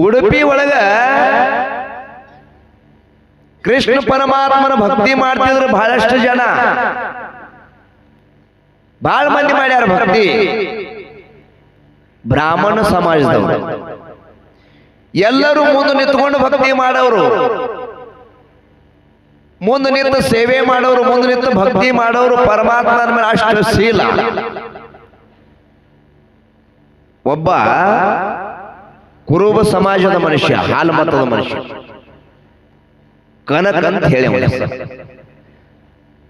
ಉಡುಪಿ ಒಳಗ ಕೃಷ್ಣ ಪರಮಾತ್ಮನ ಭಕ್ತಿ ಮಾಡ್ತಿದ್ರು ಬಹಳಷ್ಟು ಜನ, ಬಹಳ ಮಂದಿ ಮಾಡ್ಯಾರ ಭಕ್ತಿ. ಬ್ರಾಹ್ಮಣ ಸಮಾಜದವರು ಎಲ್ಲರೂ ಮುಂದೆ ನಿಂತ್ಕೊಂಡು ಭಕ್ತಿ ಮಾಡೋರು, ಮುಂದೆ ನಿಂತು ಸೇವೆ ಮಾಡೋರು, ಮುಂದೆ ನಿಂತು ಭಕ್ತಿ ಮಾಡೋರು. ಪರಮಾತ್ಮನ ಮೇಲೆ ಅಷ್ಟು ಶೀಲ. ಒಬ್ಬ ಕುರುಬ ಸಮಾಜದ ಮನುಷ್ಯ, ಹಾಲು ಮತದ ಮನುಷ್ಯ, ಕನಕ ಅಂತ ಹೇಳಿ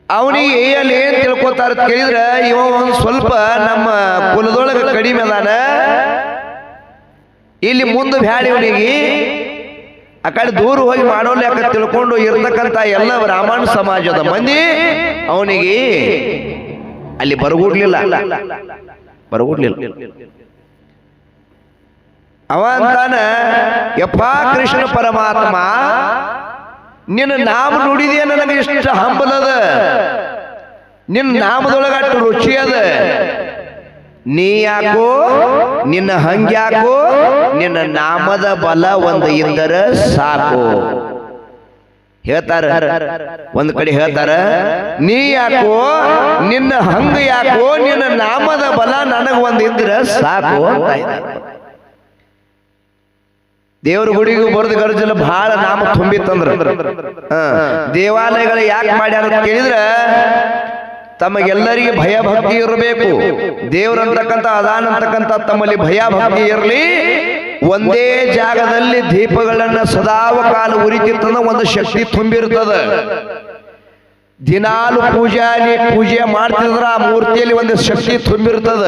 ಅವನಿಗೆ ಅಲ್ಲಿ ಏನ್ ತಿಳ್ಕೊತಾರ ಕೇಳಿದ್ರ, ಇವ ಒಂದ್ ಸ್ವಲ್ಪ ನಮ್ಮ ಕುಲದೊಳಗ ಕಡಿಮೆ ಅದಾನ, ಇಲ್ಲಿ ಮುಂದೆ ಬ್ಯಾಡಿ ಇವನಿಗೆ ಆ ಕಡೆ ದೂರ ಹೋಗಿ ಮಾಡೋಲ್ಲ ಯಾಕೆ ತಿಳ್ಕೊಂಡು ಇರ್ತಕ್ಕಂಥ ಎಲ್ಲ ಬ್ರಾಹ್ಮಣ ಸಮಾಜದ ಮಂದಿ ಅವನಿಗೆ ಅಲ್ಲಿ ಬರಗೂಡ್ಲಿಲ್ಲ. ಅವ ಅಂತಾನ, ಯಪ್ಪ ಕೃಷ್ಣ ಪರಮಾತ್ಮ, ನಿನ್ನ ನಾಮ ನುಡಿದೇ ನನಗೆ ಇಷ್ಟ ಹಂಬಲದ, ನಿನ್ನ ನಾಮದೊಳಗಟ್ಟು ರುಚಿ ಅದ. ನೀ ಯಾಕೋ, ನಿನ್ನ ಹಂಗ್ಯಾಕೋ, ನಿನ್ನ ನಾಮದ ಬಲ ಒಂದು ಇದ್ದರ ಸಾಕು ಹೇಳ್ತಾರ. ಒಂದ್ ಕಡೆ ಹೇಳ್ತಾರ, ನೀ ಯಾಕೋ, ನಿನ್ನ ಹಂಗ ಯಾಕೋ, ನಿನ್ನ ನಾಮದ ಬಲ ನನಗ ಒಂದ್ ಇದ್ರ ಸಾಕು ಅಂತ ಇದ್ದಾರೆ. ದೇವ್ರ ಗುಡಿಗೂ ಬರೆದು ಗರ್ಜಲ್ಲ ಬಹಳ ನಾಮ ತುಂಬಿತ್ತಂದ್ರ ದೇವಾಲಯಗಳು ಯಾಕೆ ಮಾಡ್ಯಾರ ಅಂತ ಕೇಳಿದ್ರ, ತಮಗೆಲ್ಲರಿಗೆ ಭಯ ಭಕ್ತಿ ಇರಬೇಕು. ದೇವ್ರಂತಕ್ಕಂಥ ಅದಾನಂತಕ್ಕಂಥ ತಮ್ಮಲ್ಲಿ ಭಯ ಭಕ್ತಿ ಇರಲಿ. ಒಂದೇ ಜಾಗದಲ್ಲಿ ದೀಪಗಳನ್ನ ಸದಾವ ಕಾಲ ಉರಿತಿತ್ತಂದ ಒಂದು ಶಕ್ತಿ ತುಂಬಿರ್ತದ. ದಿನಾಲು ಪೂಜೆ ಮಾಡ್ತಿದ್ರ ಆ ಮೂರ್ತಿಯಲ್ಲಿ ಒಂದು ಶಕ್ತಿ ತುಂಬಿರ್ತದ.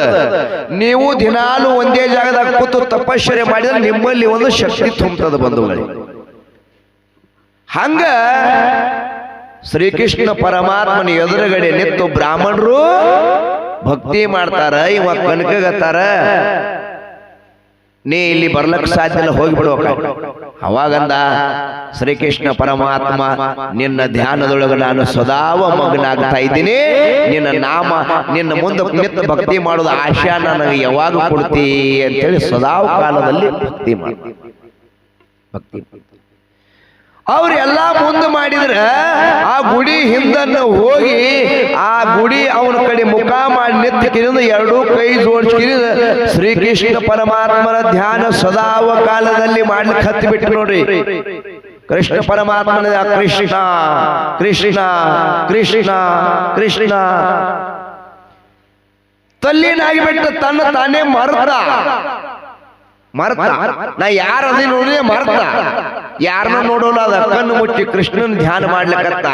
ನೀವು ದಿನಾಲು ಒಂದೇ ಜಾಗದಾಗ ಕೂತು ತಪಶ್ಚರ್ಯ ಮಾಡಿದ್ರೆ ನಿಮ್ಮಲ್ಲಿ ಒಂದು ಶಕ್ತಿ ತುಂಬುತ್ತದೆ ಬಂಧುಗಳೇ. ಹಂಗ ಶ್ರೀಕೃಷ್ಣ ಪರಮಾತ್ಮನ ಎದುರುಗಡೆ ನಿಂತು ಬ್ರಾಹ್ಮಣರು ಭಕ್ತಿ ಮಾಡ್ತಾರ. ಇವ ಕನಕಗತ್ತಾರ, ನೀ ಇಲ್ಲಿ ಬರ್ಲಕ್ ಸಾಧ್ಯ ಇಲ್ಲ, ಹೋಗಿಬಿಡುವ. ಅವಾಗಂದ ಶ್ರೀಕೃಷ್ಣ ಪರಮಾತ್ಮ, ನಿನ್ನ ಧ್ಯಾನದೊಳಗೆ ನಾನು ಸದಾವ ಮಗನಾಗ್ತಾ ಇದ್ದೀನಿ. ನಿನ್ನ ನಾಮ, ನಿನ್ನ ಮುಂದೆ ನಿಂತು ಭಕ್ತಿ ಮಾಡೋದು ಆಶಾ ನನಗೆ ಯಾವಾಗ ಕೊಡ್ತಿ ಅಂತೇಳಿ ಸದಾವ ಕಾಲದಲ್ಲಿ ಭಕ್ತಿ ಅವ್ರೆಲ್ಲಾ ಮುಂದೆ ಮಾಡಿದ್ರ ಆ ಗುಡಿ ಹಿಂದನ್ನು ಹೋಗಿ ಆ ಗುಡಿ ಅವನ ಕಡೆ ಮುಖ ಮಾಡಿ ನಿಂತಕಿರಿಂದ ಎರಡೂ ಕೈ ಜೋಡಿಸಿದ ಶ್ರೀಕೃಷ್ಣ ಪರಮಾತ್ಮನ ಧ್ಯಾನ ಸದಾವ ಕಾಲದಲ್ಲಿ ಮಾಡ್ಲಿಕ್ಕೆ ಹತ್ತಿ ಬಿಟ್ಟು ನೋಡ್ರಿ. ಕೃಷ್ಣ ಪರಮಾತ್ಮನ ಕೃಷ್ಣ ಕೃಷ್ಣ ಕೃಷ್ಣ ಕೃಷ್ಣ ತಲ್ಲೀನಾಗಿಬಿಟ್ಟ, ತನ್ನ ತಾನೇ ಮರ್ತ ನಾ ಯಾರದಿ ನೋಡಿ ಮರ್ತ, ಯಾರನ್ನ ನೋಡೋಲ್ಲ. ಅದ ಕಣ್ಣು ಮುಚ್ಚಿ ಕೃಷ್ಣನ್ ಧ್ಯಾನ ಮಾಡ್ಲಿಕ್ಕತ್ತ.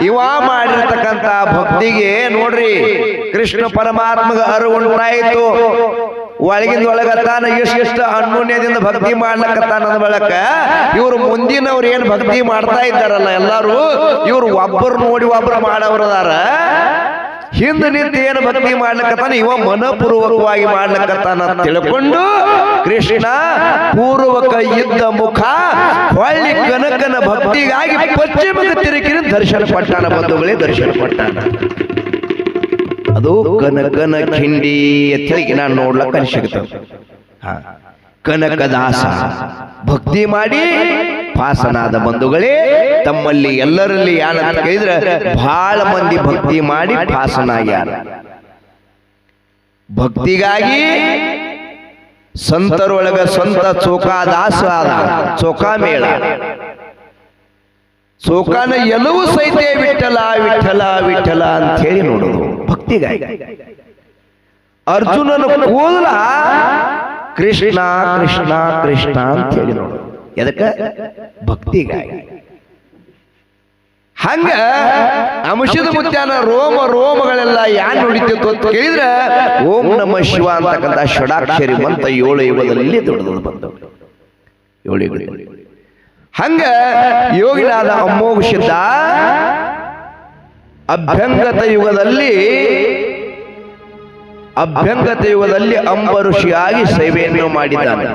ಇವ ಮಾಡಿರ್ತಕ್ಕಂತ ಭಕ್ತಿಗೆ ನೋಡ್ರಿ ಕೃಷ್ಣ ಪರಮಾತ್ಮಗ ಅರಿವು ಉಂಟಾಯಿತು. ಒಳಗಿಂದ ಒಳಗತ್ತಾನ ಎಷ್ಟು ಅನ್ಯೋನ್ಯದಿಂದ ಭಕ್ತಿ ಮಾಡ್ಲಕತ್ತಾನ ಅಂದ ಬಳಕ ಇವ್ರು ಮುಂದಿನವ್ರು ಏನ್ ಭಕ್ತಿ ಮಾಡ್ತಾ ಇದ್ದಾರಲ್ಲ ಎಲ್ಲಾರು, ಇವ್ರು ಒಬ್ಬರು ನೋಡಿ ಒಬ್ರು ಮಾಡವ್ರದಾರ. ಹಿಂದೆ ನಿಂತು ಏನು ಭಕ್ತಿ ಮಾಡ್ಲಕತ್ತಾನ, ಇವ ಮನಪೂರ್ವಕವಾಗಿ ಮಾಡ್ಲಕತ್ತಾನ ತಿಳ್ಕೊಂಡು ಕೃಷ್ಣ ಪೂರ್ವಕ ಇದ್ದ ಮುಖ ಹೊಳ್ಳಿ ಕನಕನ ಭಕ್ತಿಗಾಗಿ ಪಶ್ಚಿಮಕ್ಕೆ ತಿರುಗಿನ ದರ್ಶನ ಪಟ್ಟಾನ. ಬಂಧುಗಳೇ, ದರ್ಶನ ಪಟ್ಟಾನ. ಅದು ಕನಕನ ಖಿಂಡಿ ಅಂತ ಹೇಳಿ ನಾನು ನೋಡ್ಲಕ್ಕ ಅನಿಸಿರ್ತದೆ. ಕನಕದಾಸ ಭಕ್ತಿ ಮಾಡಿ ಪಾಸನಾದ. ಬಂಧುಗಳೇ, ತಮ್ಮಲ್ಲಿ ಎಲ್ಲರಲ್ಲಿ ಯಾರಂತ ಕೇಳಿದ್ರೆ ಬಹಳ ಮಂದಿ ಭಕ್ತಿ ಮಾಡಿ ಪಾಸನಾಗ್ಯಾರ. ಭಕ್ತಿಗಾಗಿ ಸಂತರೊಳಗ ಸ್ವಂತ ಚೋಕಾದಾಸ ಆದ. ಚೋಕಾ ಮೇಳ, ಚೋಕಾನ ಎಲ್ಲವೂ ಸಹಿತ ವಿಠಲ ವಿಠಲ ವಿಠಲ ಅಂತ ಹೇಳಿ ನೋಡೋದು ಭಕ್ತಿಗಾಗಿ. ಅರ್ಜುನನ ಕೂದಲ ಕೃಷ್ಣ ಕೃಷ್ಣ ಕೃಷ್ಣ ಅಂತ ಹೇಳಿ ನೋಡು, ಎದಕ್ಕೆ? ಭಕ್ತಿಗಾಗಿ. ಹಂಗ ಅಂಶದ ಮುತ್ಯಾನ ರೋಮಗಳೆಲ್ಲ ಯಾನ್ ನುಡಿತಿತ್ತು ಅಂತ ಕೇಳಿದ್ರೆ ಓಂ ನಮ ಶಿವ ಅಂತಕ್ಕಂಥ ಷಡಾಕ್ಷರಿ ಮಂತ 7 ಯುಗದಲ್ಲಿ ದೊಡ್ಡದು ಬಂತು. 7 ಯುಗದಲ್ಲಿ ಹಂಗ ಯೋಗಿನಾದ ಅಮೋಘ ಸಿದ್ಧ ಅಭ್ಯಂಗತ ಯುಗದಲ್ಲಿ ಅಂಬಋಷಿಯಾಗಿ ಸೇವೆಯನ್ನು ಮಾಡಿದ್ದಾನೆ.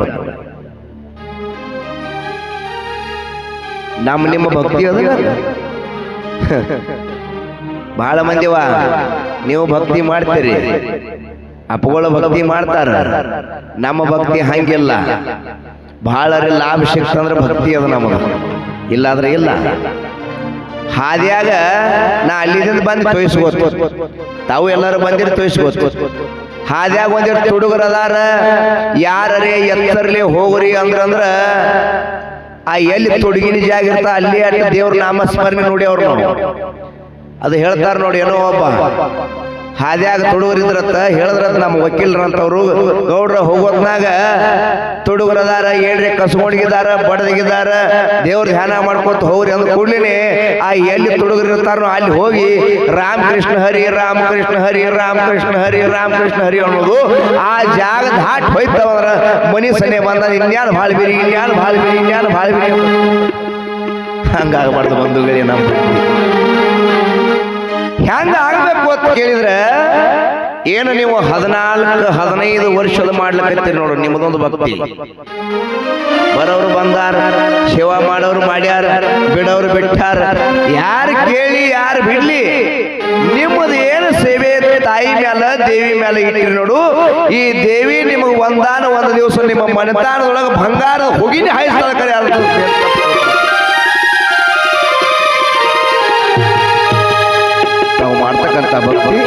ನಿಮ್ಮ ಭಕ್ತಿ ಅದ ಬಹಳ ಮಂದಿವ ನೀವು ಭಕ್ತಿ ಮಾಡ್ತೀರಿ, ಅಪ್ಪಗಳು ಭಕ್ತಿ ಮಾಡ್ತಾರ. ನಮ್ಮ ಭಕ್ತಿ ಹಂಗಿಲ್ಲ. ಬಹಳ ಲಾಭ ಸಿಕ್ತಂದ್ರೆ ಭಕ್ತಿ ಅದ ನಮಗೆ, ಇಲ್ಲಾದ್ರೆ ಇಲ್ಲ. ಹಾದಿಯಾಗ ನಾ ಅಲ್ಲಿಂದ ಬಂದು ತೋಯಿಸ್ಬೋದು, ತಾವು ಎಲ್ಲರೂ ಬಂದಿರಿ ತೋಯಿಸ್ಬೋದು. ಹಾದಿಯಾಗ ಒಂದಿಟ್ಟು ಹುಡುಗರು ಅದಾರ, ಯಾರೇ ಎತ್ತರ್ಲಿ ಹೋಗ್ರಿ ಅಂದ್ರ ಆ ಎಲ್ಲಿ ತೊಡಗಿನ ಜಾಗ ಇರ್ತ ಅಲ್ಲಿ ಅಲ್ಲಿ ದೇವ್ರ ನಾಮಸ್ಮರಣೆ ನೋಡಿ ಅವ್ರು ಅದು ಹೇಳ್ತಾರ ನೋಡಿ. ಏನೋ ಒಬ್ಬ ಹಾದ್ಯಾಗ ತುಡುಗರಿದ್ರತ್ತ ಹೇಳಿದ್ರತ್ತ ನಮ್ಮ ವಕೀಲರಂತವ್ರು, ಗೌಡ್ರ ಹೋಗೋದ್ನಾಗ ತುಡುಗರದಾರ ಏಳ್ರಿ ಕಸ್ಕೊಂಡಿಗಿದಾರ ಬಡದಿಗಿದಾರ ದೇವ್ರ ಧ್ಯಾನ ಮಾಡ್ಕೊತ ಹೋಗ್ರಿ ಅಂದ್ ಕೂಡ್ಲೇನೆ ಆ ಎಲ್ಲಿ ತುಡುಗರಿರ್ತಾರೋ ಅಲ್ಲಿ ಹೋಗಿ ರಾಮಕೃಷ್ಣ ಹರಿ ರಾಮಕೃಷ್ಣ ಹರಿ ರಾಮಕೃಷ್ಣ ಹರಿ ರಾಮಕೃಷ್ಣ ಹರಿ ಅನ್ನೋದು ಆ ಜಾಗ ದಾಟ್ ಹೋಯ್ತವಂದ್ರ ಮನಿ ಸನೆ ಬಂದ ಇನ್ಯಾರು ಭಾಳ ಬಿರಿ ಇನ್ಯಾರು ಭಾಳ ಬಿರಿ ಇನ್ಯಾರು ಭಾಳ ಬಿರಿ ಹಂಗಾಗಬಾರ್ದು ಬಂಧುಗಳೇ. ನಮ್ಮ ಹೆಂಗ ಆಗ್ಬೇಕು ಅಂತ ಕೇಳಿದ್ರೆ ಏನು ನೀವು 14-15 ವರ್ಷದ ಮಾಡ್ಲಿಕ್ಕತ್ತೀರಿ ನೋಡು. ನಿಮ್ಮದೊಂದು ಭಕ್ತಿ, ಬರೋರು ಬಂದಾರ, ಸೇವಾ ಮಾಡೋರು ಮಾಡ್ಯಾರ, ಬಿಡೋರು ಬಿಟ್ಟಾರ. ಯಾರು ಕೇಳಿ ಯಾರು ಬಿಡ್ಲಿ, ನಿಮ್ಮದು ಏನು ಸೇವೆ ತಾಯಿ ಮ್ಯಾಲ ದೇವಿ ಮ್ಯಾಲ ಇಟ್ಟಿರಿ ನೋಡು. ಈ ದೇವಿ ನಿಮಗೆ ಒಂದು ದಿವಸ ನಿಮ್ಮ ಮನೆತಾನದೊಳಗೆ ಬಂಗಾರದ ಹೋಗಿನೇ ಹಾಯಿಸ್ತಾಳ ಕರೆ. ನಾವು ಮಾಡ್ತಕ್ಕಂಥ ಭಕ್ತಿ